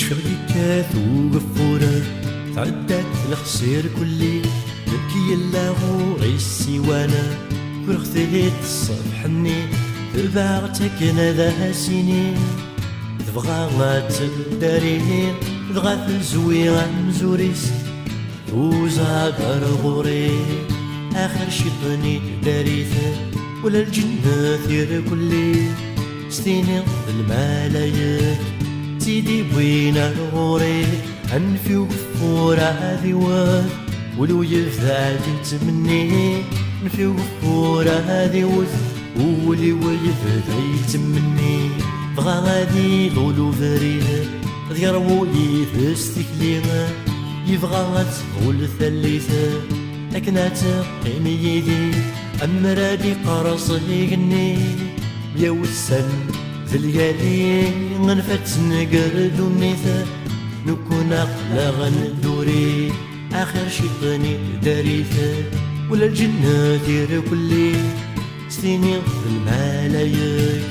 شركات وقفورة تعدات الخسير كلي نبكي اللهو غيسي وانا كرختليت الصبحني تبعتك ذا سنين تبغى ما تدارين تبغى تزوي غمزوريس وزا غرغوري آخر شيطاني داريته ولا الجنة ثير كلي ستيني الملايك سيدي بوينا الغوري أنفي وقفورة هذي واد ولو يفعل تمني نفي وقفورة هذي واد ولي ويفعل يتمني بغا غادي ضولو فريد ذيرو يفستكلي يبغى تقول ثليثة لكن تقيم يدي أما رادي قرص يقني يا وسن تلقالي غنفت نقرد ونيثة نكون أقلا غندوري آخر شيطاني داريثة ولا الجنة دير كلي سنيني الملايك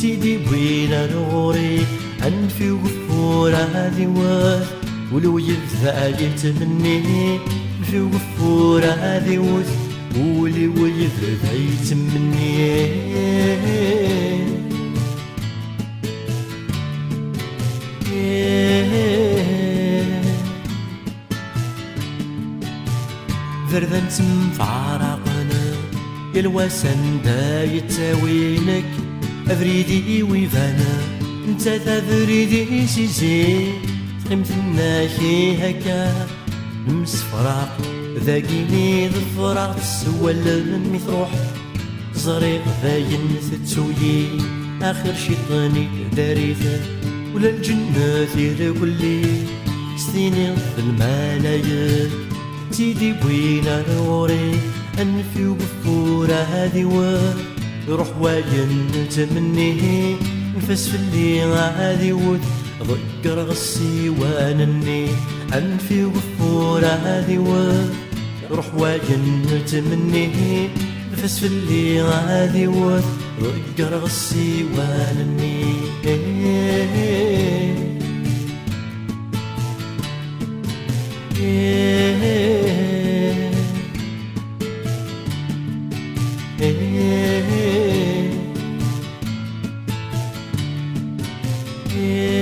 تيدي بوينا نغوري أنفي وقفورة هذي واد ولو يبذع يتمني في وقفورة هذي واد ولي ويبذع يتمني فردان تنفعرقنا يا الوسن دا يتاوينك أفريدي ويفانا انت تفريدي سيزي قيمت الناكي هكا نمسفراق ذاقيني ظفراق تسول ميثروح زريق باين تتسويي آخر شيطاني داريثة ولا الجنة ثير كلي ستيني الملايك تيدي بوينا نوري أنفي وقفورة هذي واد يروح واين تمنيه نفس في اللي هذي ود ضقر غصي وانني أنفي وقفورة هذي واد يروح واين تمنيه نفس في اللي هذي واد ضقر غصي وانني Yeah.